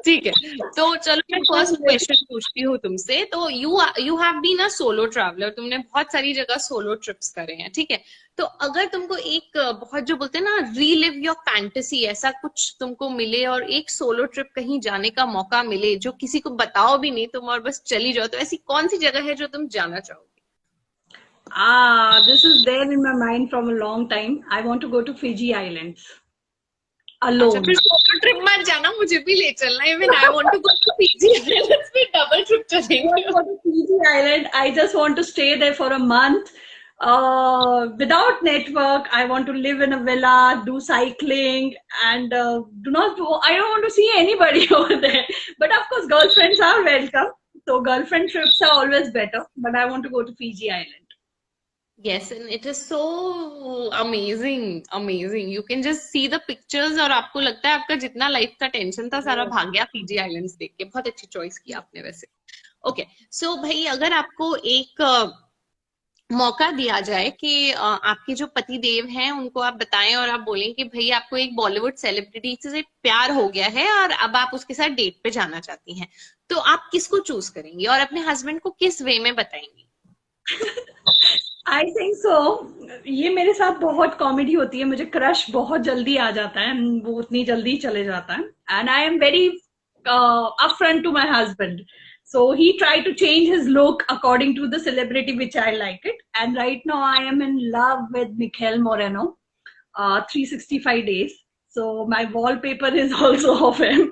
ठीक है, तो चलो मैं फर्स्ट क्वेश्चन पूछती हूँ तुमसे। तो you have been a solo traveller, तुमने बहुत सारी जगह सोलो ट्रिप्स करे हैं, ठीक है? तो अगर तुमको एक बहुत, जो बोलते हैं ना, रीलिव योर फैंटेसी, ऐसा कुछ तुमको मिले और एक सोलो ट्रिप कहीं जाने का मौका मिले, जो किसी को बताओ भी नहीं तुम और बस चली जाओ, तो ऐसी कौन सी जगह है जो तुम जाना चाहोगे? This is there in my mind from a long time. I want to go to Fiji Islands अच्छा, alone. फिर सोलो ट्रिप मत जाना, मुझे भी ले चलना। Even I want to go to Fiji islands में डबल ट्रिप I want चलेंगे। to go to Fiji Island. I just want to stay there for a month. Without network, I want to live in a villa, do cycling, and do not. I don't want to see anybody over there. But of course, girlfriends are welcome. So girlfriend trips are always better. But I want to go to Fiji Island. Yes, and it is so amazing, amazing. You can just see the pictures और आपको लगता है आपका जितना life का tension था सारा भाग गया फीजी आइलैंड्स देख के। बहुत अच्छी चॉइस की आपने वैसे। ओके, सो भाई, अगर आपको एक मौका दिया जाए कि आपके जो पति देव हैं उनको आप बताएं और आप बोलें कि भाई आपको एक बॉलीवुड सेलिब्रिटी से प्यार हो गया है और अब आप उसके साथ डेट पे जाना चाहती हैं, तो आप किसको चूज करेंगी और अपने हस्बैंड को किस वे में बताएंगी? I think so. ये मेरे साथ बहुत कॉमेडी होती है, मुझे क्रश बहुत जल्दी आ जाता है, वो उतनी जल्दी चले जाता है, and I am very upfront to my husband. So he tried to change his look according to the celebrity which I like it. And right now I am in love with Mikel Moreno, 365 days. So my wallpaper is also of him.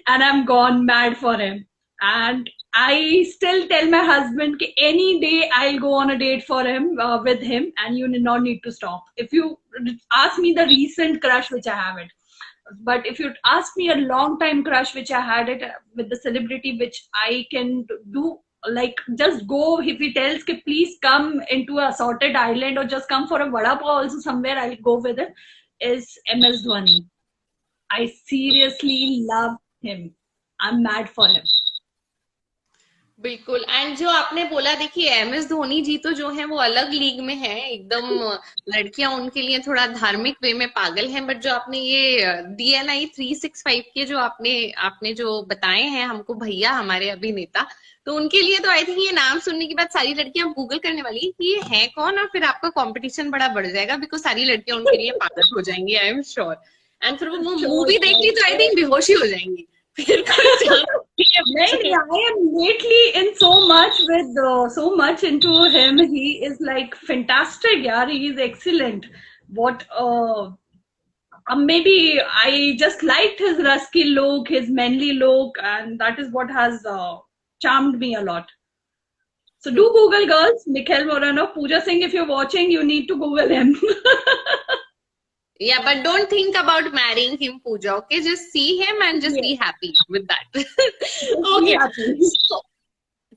And I'm gone mad for him. And I still tell my husband that any day I'll go on a date for him, with him, and you do not need to stop. If you ask me the recent crush which I have it, but if you ask me a long time crush which I had it with the celebrity which I can do, like just go, if he tells कि please come into a sorted island or just come for a vada pav also somewhere, I'll go with it. is MS Dhoni. I seriously love him. I'm mad for him. बिल्कुल। And जो आपने बोला, देखिए MS Dhoni जी तो जो है वो अलग लीग में है एकदम। लड़कियां उनके लिए थोड़ा धार्मिक वे में पागल हैं, बट जो आपने ये DNI 365 के जो आपने आपने जो बताए हैं हमको भैया हमारे अभिनेता, तो उनके लिए तो आई थिंक ये नाम सुनने के बाद सारी लड़कियां गूगल करने वाली हैं कि ये है कौन, और फिर आपका कंपटीशन बड़ा बढ़ जाएगा, बिकॉज सारी लड़कियां उनके लिए पागल हो जाएंगी, आई एम श्योर। एंड फिर वो Sure, मूवी देख ली तो आई थिंक बेहोश ही हो जाएंगी फिर कोई जान Maybe I am lately in so much into him. He is like fantastic, yeah. He is excellent. What maybe I just liked his rusky look, his manly look, and that is what has charmed me a lot. So do Google, girls. Mikhail Morano, Pooja Singh. If you're watching, you need to Google him. Yeah, but don't think about marrying him, Pooja. Okay, just see him and just be happy with that. Okay. So,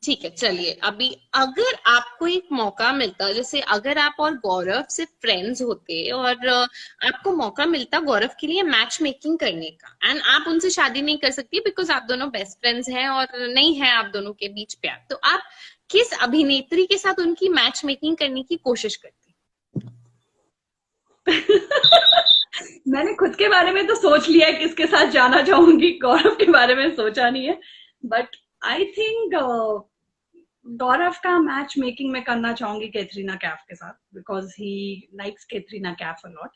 ठीक है, चलिए अभी अगर आपको एक मौका मिलता, जैसे अगर आप और गौरव से फ्रेंड्स होते और आपको मौका मिलता गौरव के लिए मैच मेकिंग करने का, एंड आप उनसे शादी नहीं कर सकती बिकॉज आप दोनों बेस्ट फ्रेंड्स हैं और नहीं है आप दोनों के बीच प्यार, तो आप किस अभिनेत्री के साथ उनकी मैच मेकिंग करने की कोशिश करती? मैंने खुद के बारे में तो सोच लिया है किसके साथ जाना चाहूंगी, गौरव के बारे में सोचा नहीं है, बट आई थिंक गौरव का मैच मेकिंग में करना चाहूंगी कैटरीना कैफ के साथ, because he likes Katrina Kaif a lot,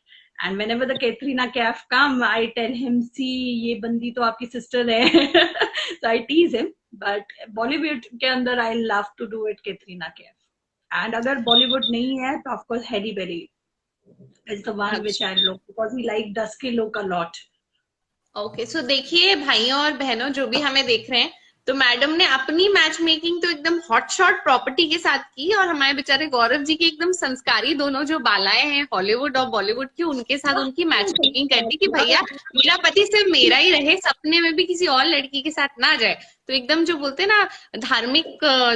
and whenever the Katrina Kaif come I tell him, see ये बंदी तो आपकी सिस्टर है, so I tease him, but Bollywood के अंदर I love to do it Katrina Kaif, and अगर बॉलीवुड नहीं है तो of course Halle Berry is the one which I look, because he liked dusky look a lot. Okay, so देखिए भाइयों और बहनों जो भी हमें देख रहे हैं, तो मैडम ने अपनी मैच मेकिंग तो एकदम हॉट शॉट प्रॉपर्टी के साथ की, और हमारे बेचारे गौरव जी के एकदम संस्कारी दोनों जो बालाएं हैं हॉलीवुड और बॉलीवुड की, उनके साथ उनकी मैच मेकिंग करती कि भैया मेरा पति सिर्फ मेरा ही रहे, सपने में भी किसी और लड़की के साथ ना जाए। तो एकदम जो बोलते हैं ना धार्मिक,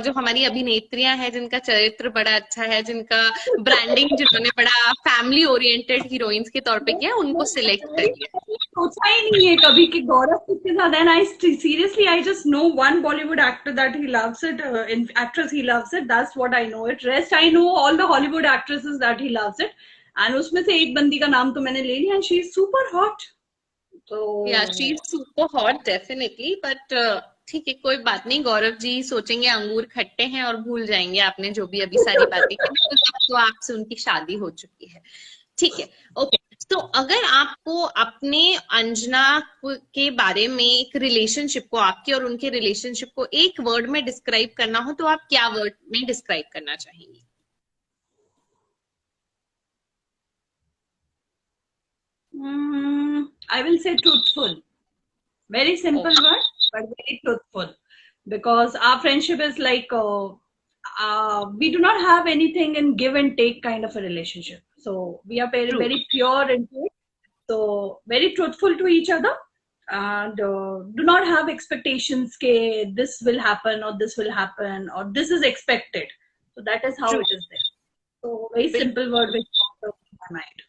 जो हमारी अभिनेत्रियां हैं जिनका चरित्र बड़ा अच्छा है, जिनका ब्रांडिंग जिन्होंने बड़ा फैमिली ओरिएंटेड हीरोइंस के तौर पे किया, उनको सिलेक्ट कर लिया। सोचा ही नहीं है कभी कि गौरव किसके साथ, and I seriously I just know one Bollywood actor that he loves it, in actress he loves it, that's what I know it, rest I know all the Hollywood actresses that he loves it, and उसमें से एक बंदी का नाम तो मैंने ले लिया, and she is super hot, तो yeah she is super hot definitely, but ठीक है कोई बात नहीं, गौरव जी सोचेंगे अंगूर खट्टे हैं और भूल जाएंगे आपने जो भी अभी सारी बातें की, तो आपसे उनकी शादी हो चुकी है, ठीक है। ओके, तो अगर आपको अपने अंजना के बारे में एक रिलेशनशिप को, आपके और उनके रिलेशनशिप को एक वर्ड में डिस्क्राइब करना हो, तो आप क्या वर्ड में डिस्क्राइब करना चाहेंगी? I will say truthful. Very simple word, but very truthful. Because our friendship is like, we do not have anything in give and take kind of a relationship. So we are very, very pure into it. So very truthful to each other. And do not have expectations that this will happen or this will happen or this is expected. So that is how it is there. So very simple word which comes to my mind.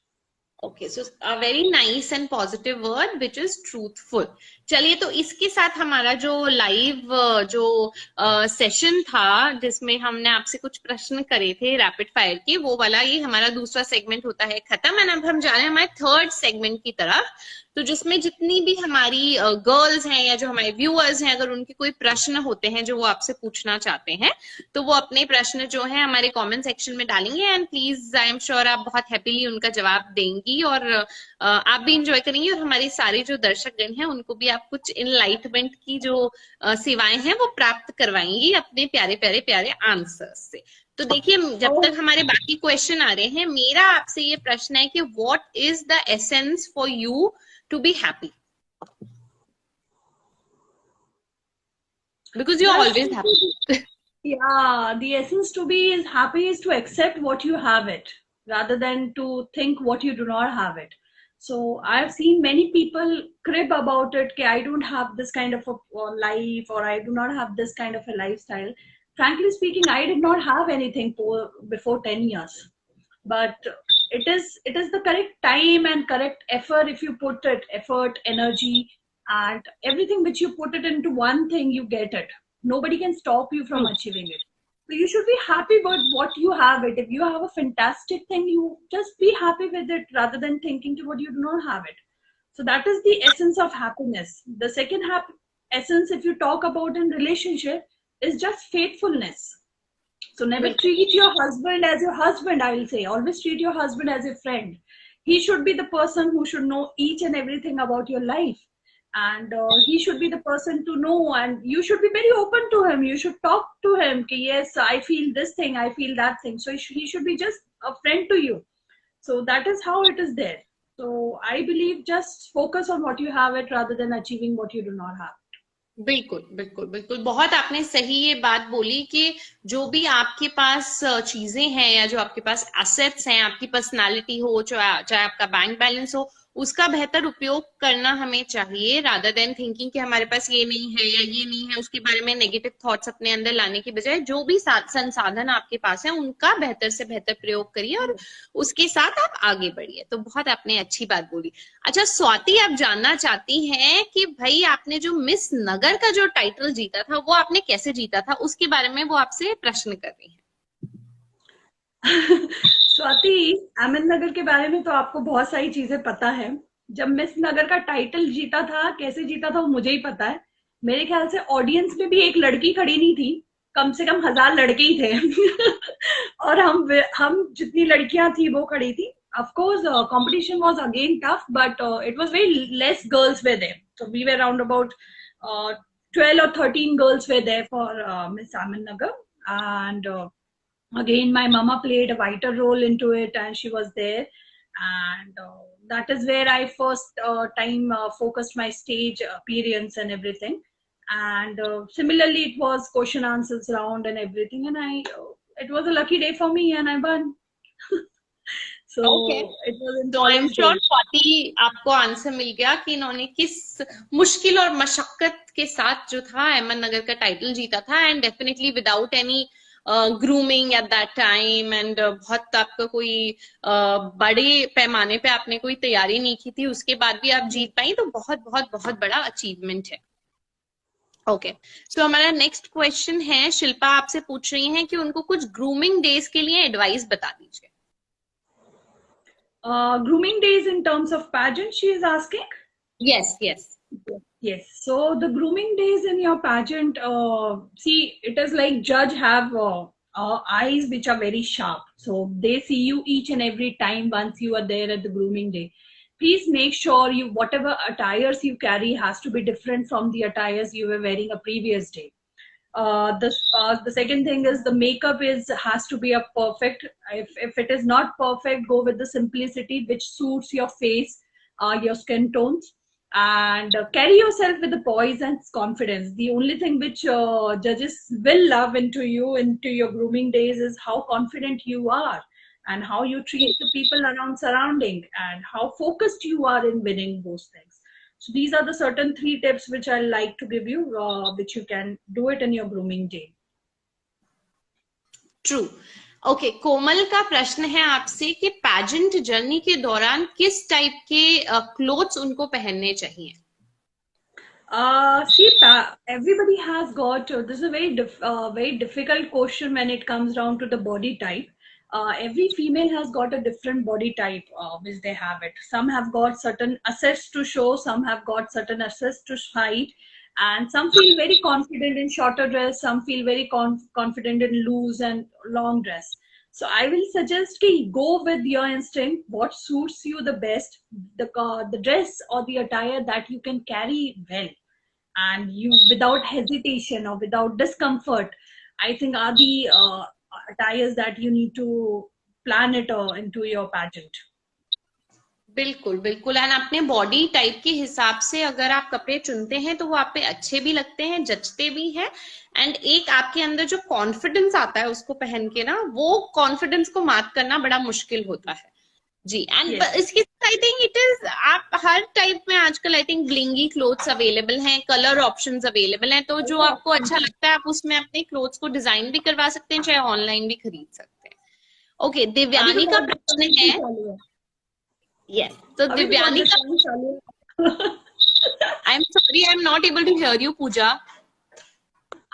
Okay, so a very nice and positive word which is truthful. चलिए, तो इसके साथ हमारा जो live जो session था जिसमें हमने आपसे कुछ प्रश्न करे थे रैपिड फायर के, वो वाला ये हमारा दूसरा सेगमेंट होता है खत्म, एंड अब हम जा रहे हैं हमारे थर्ड सेगमेंट की तरफ, तो जिसमें जितनी भी हमारी गर्ल्स हैं या जो हमारे व्यूअर्स हैं, अगर उनके कोई प्रश्न होते हैं जो वो आपसे पूछना चाहते हैं, तो वो अपने प्रश्न जो है हमारे कमेंट सेक्शन में डालेंगे, and please I am sure आप बहुत हैप्पीली उनका जवाब देंगी और आप भी इंजॉय करेंगी, और हमारे सारे जो दर्शकगण हैं उनको भी आप कुछ इनलाइटमेंट की जो सेवाएं हैं वो प्राप्त करवाएंगी अपने प्यारे प्यारे प्यारे आंसर्स से। तो देखिए, जब तक हमारे बाकी क्वेश्चन आ रहे हैं, मेरा आपसे ये प्रश्न है कि what is the essence for you to be happy? Because you're always happy. Yeah, the essence to be is happy is to accept what you have it rather than to think what you do not have it. So I've seen many people crib about it that I don't have this kind of a life or I do not have this kind of a lifestyle. Frankly speaking, I did not have anything before 10 years. But it is the correct time and correct effort. If you put it effort, energy, and everything which you put it into one thing, you get it. Nobody can stop you from True. achieving it. So you should be happy with what you have it. If you have a fantastic thing, you just be happy with it rather than thinking to what you do not have it. So that is the essence of happiness. The second essence, if you talk about in relationship, is just faithfulness. So never बिल्कुल. treat your husband as your husband, I will say. Always treat your husband as a friend. He should be the person who should know each and everything about your life. And he should be the person to know, and you should be very open to him. You should talk to him. Ki, yes, I feel this thing, I feel that thing. So he should be just a friend to you. So that is how it is there. So I believe just focus on what you have it rather than achieving what you do not have. बिल्कुल बिल्कुल बिल्कुल, बहुत आपने सही ये बात बोली कि जो भी आपके पास चीजें हैं या जो आपके पास एसेट्स हैं, आपकी पर्सनालिटी हो, चाहे आपका बैंक बैलेंस हो, उसका बेहतर उपयोग करना हमें चाहिए, रादर देन थिंकिंग कि हमारे पास ये नहीं है या ये नहीं है, उसके बारे में नेगेटिव थॉट्स अपने अंदर लाने की बजाय जो भी संसाधन आपके पास है उनका बेहतर से बेहतर प्रयोग करिए और उसके साथ आप आगे बढ़िए. तो बहुत आपने अच्छी बात बोली. अच्छा स्वाति, आप जानना चाहती हैं कि भाई आपने जो मिस नगर का जो टाइटल जीता था वो आपने कैसे जीता था, उसके बारे में वो आपसे प्रश्न कर रही हैं. स्वाति, अहमद नगर के बारे में तो आपको बहुत सारी चीजें पता है. जब मिस नगर का टाइटल जीता था, कैसे जीता था वो मुझे ही पता है. मेरे ख्याल से ऑडियंस में भी एक लड़की खड़ी नहीं थी, कम से कम 1000 लड़के ही थे. और हम जितनी लड़कियां थी वो खड़ी थी. Of course, competition was again tough, but it was very less girls were there. So we were around about 12 or 13 girls were there for Miss Ahmed Nagar. And again, my mama played a vital role into it, and she was there. And that is where I first time focused my stage appearance and everything. And similarly, it was question answers round and everything. And it was a lucky day for me, and I won. So Okay. it was in तो I am college sure days. Swati आपको answer मिल गया कि इन्होंने किस मुश्किल और मशक्कत के साथ जो था अहमद नगर का टाइटल जीता था, and definitely without any grooming at that time, and बहुत आपका कोई बड़े पैमाने पे आपने कोई तैयारी नहीं की थी, उसके बाद भी आप जीत पाई, तो बहुत बहुत बहुत बड़ा अचीवमेंट है. ओके, तो हमारा नेक्स्ट क्वेश्चन है, शिल्पा आपसे पूछ रही हैं कि उनको कुछ ग्रूमिंग डेज के लिए एडवाइस बता दीजिए. Grooming days in terms of pageant, she is asking. Yes, yes. Yes. So the grooming days in your pageant, see, it is like judge have eyes which are very sharp. So they see you each and every time once you are there at the grooming day. Please make sure you whatever attires you carry has to be different from the attires you were wearing a previous day. The second thing is the makeup has to be a perfect. If it is not perfect, go with the simplicity which suits your face, your skin tones, and carry yourself with the poise and confidence. The only thing which judges will love into your grooming days is how confident you are and how you treat the people around surrounding and how focused you are in winning those things. So these are the certain 3 tips which I like to give you, which you can do it in your grooming day. True. Okay, Komal का प्रश्न है आपसे कि pageant journey के दौरान किस type के clothes उनको पहनने चाहिए. See, everybody has got this is a very difficult question when it comes down to the body type. Every female has got a different body type which they have it. Some have got certain assets to show, some have got certain assets to hide, and some feel very confident in shorter dress, some feel very confident in loose and long dress. So I will suggest go with your instinct, what suits you the best, the dress or the attire that you can carry well and you without hesitation or without discomfort, I think are the attires that you need to plan it into your pageant. बिल्कुल बिल्कुल, and अपने body type के हिसाब से अगर आप कपड़े चुनते हैं तो वो आप पे अच्छे भी लगते हैं, जचते भी हैं, एंड एक आपके अंदर जो कॉन्फिडेंस आता है उसको पहन के ना, वो कॉन्फिडेंस को मार्क करना बड़ा मुश्किल होता है जी. And Yes. इसकी आई थिंक इट इज, आप हर टाइप में आजकल I think blingy clothes available हैं, कलर ऑप्शंस अवेलेबल हैं, तो जो आपको अच्छा लगता है आप उसमें अपने क्लोथ्स को डिजाइन भी करवा सकते हैं, चाहे ऑनलाइन भी खरीद सकते हैं. ओके, अभी दिव्यानी तो का बहुत प्रश्न डिस्काउंट भी है, चालू है। यस, तो अभी तो बहुत दिव्यानी का, डिस्काउंट चालू है। I am sorry, I am not able to hear you Pooja.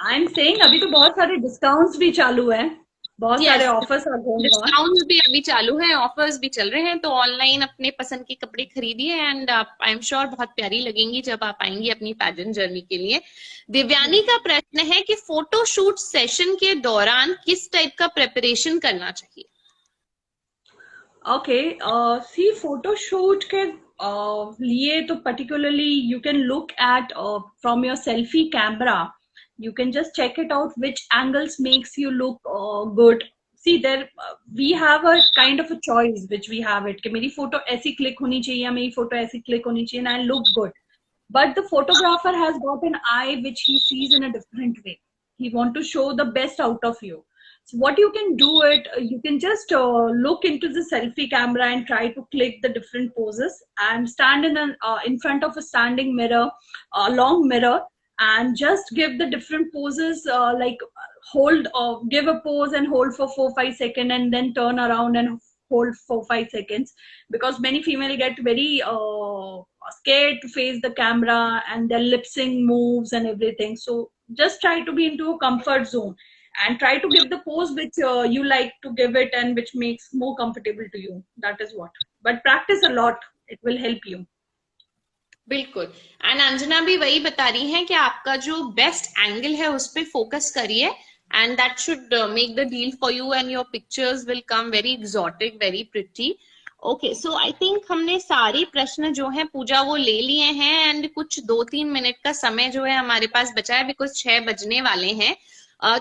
I am saying अभी तो बहुत सारे डिस्काउंट्स भी चालू है, बहुत सारे yes, offers are going on. Discounts भी अभी चालू है, ऑफर्स भी चल रहे हैं, तो ऑनलाइन अपने पसंद के कपड़े खरीदिए एंड आप, आई एम श्योर, बहुत प्यारी लगेंगी जब आप आएंगी अपनी पैजेंट जर्नी के लिए। दिव्यानी का प्रश्न है कि फोटोशूट सेशन के दौरान किस टाइप का प्रेपरेशन करना चाहिए? ओके, सी फोटो शूट के लिए तो particularly you can look at from your selfie camera, you can just check it out which angles makes you look good. See there, we have a kind of a choice which we have it कि मेरी photo ऐसी click होनी चाहिए या मेरी photo ऐसी click होनी चाहिए and I look good, but the photographer has got an eye which he sees in a different way. He want to show the best out of you. So what you can do it, you can just look into the selfie camera and try to click the different poses and stand in front of a standing mirror, a long mirror, and just give the different poses, like hold, give a pose and hold for 4-5 seconds and then turn around and hold for 5 seconds, because many female get very scared to face the camera and their lip sync moves and everything. So just try to be into a comfort zone and try to give the pose which you like to give it and which makes more comfortable to you. That is what. But practice a lot. It will help you. बिल्कुल। And Anjana भी वही बता रही हैं कि आपका जो best angle है उस पर फोकस करिए and that should make the deal for you and your pictures will come very exotic, very pretty. Okay, so I think हमने सारे प्रश्न जो है पूजा वो ले लिए हैं एंड कुछ 2-3 मिनट का समय जो है हमारे पास बचा है बिकॉज 6 बजने वाले हैं।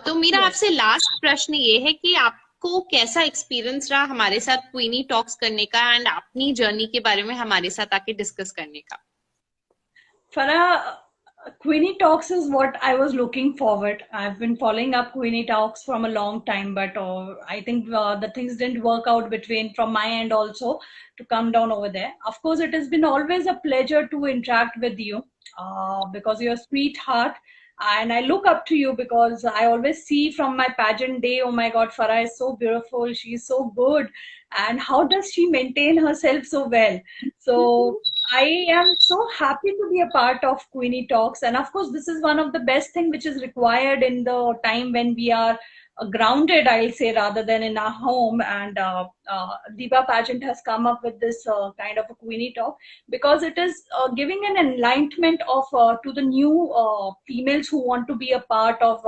तो मेरा Yes. आपसे लास्ट प्रश्न ये है कि आपको कैसा एक्सपीरियंस रहा हमारे साथ क्वीनी टॉक्स करने का एंड अपनी जर्नी के बारे में हमारे साथ आके डिस्कस करने का? Farah, Queenie Talks is what I was looking forward. I've been following up Queenie Talks from a long time, but I think the things didn't work out between from my end also to come down over there. Of course, it has been always a pleasure to interact with you because you're a sweetheart. And I look up to you because I always see from my pageant day, oh my God, Farah is so beautiful. She's so good. And how does she maintain herself so well? So I am so happy to be a part of Queenie Talks. And of course, this is one of the best thing which is required in the time when we are grounded, I'll say, rather than in our home. And Diva Pageant has come up with this kind of a Queenie Talk because it is giving an enlightenment of to the new females who want to be a part of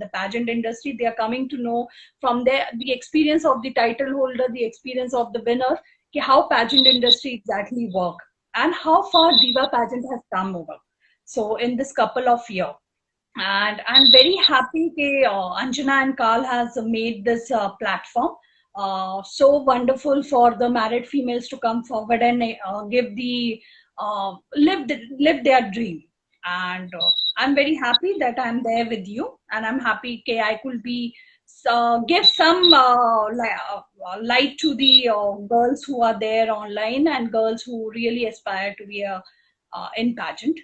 the pageant industry. They are coming to know from the experience of the title holder, the experience of the winner, how pageant industry exactly work and how far Diva Pageant has come over. So in this couple of years. And I'm very happy that Anjana and Carl has made this platform so wonderful for the married females to come forward and give the live their dream. And I'm very happy that I'm there with you, and I'm happy that I could be give some light to the girls who are there online and girls who really aspire to be a in pageant.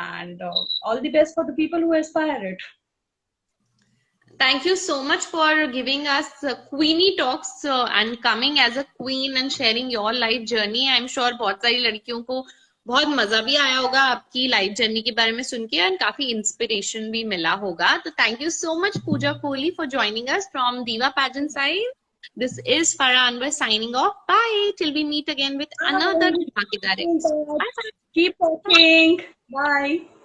And all the best for the people who aspire it. Thank you so much for giving us Queenie Talks and coming as a queen and sharing your life journey. I'm sure बहुत सारी लड़कियों को बहुत मजा भी आया होगा आपकी लाइफ जर्नी के बारे में सुन के एंड काफी इंस्पिरेशन भी मिला होगा। तो thank you so much Pooja Kohli for joining us from Diva Pageant side. This is Farah Anwar signing off. Bye till we meet again with another धमाकेदार episode. Bye bye. Keep talking. Bye.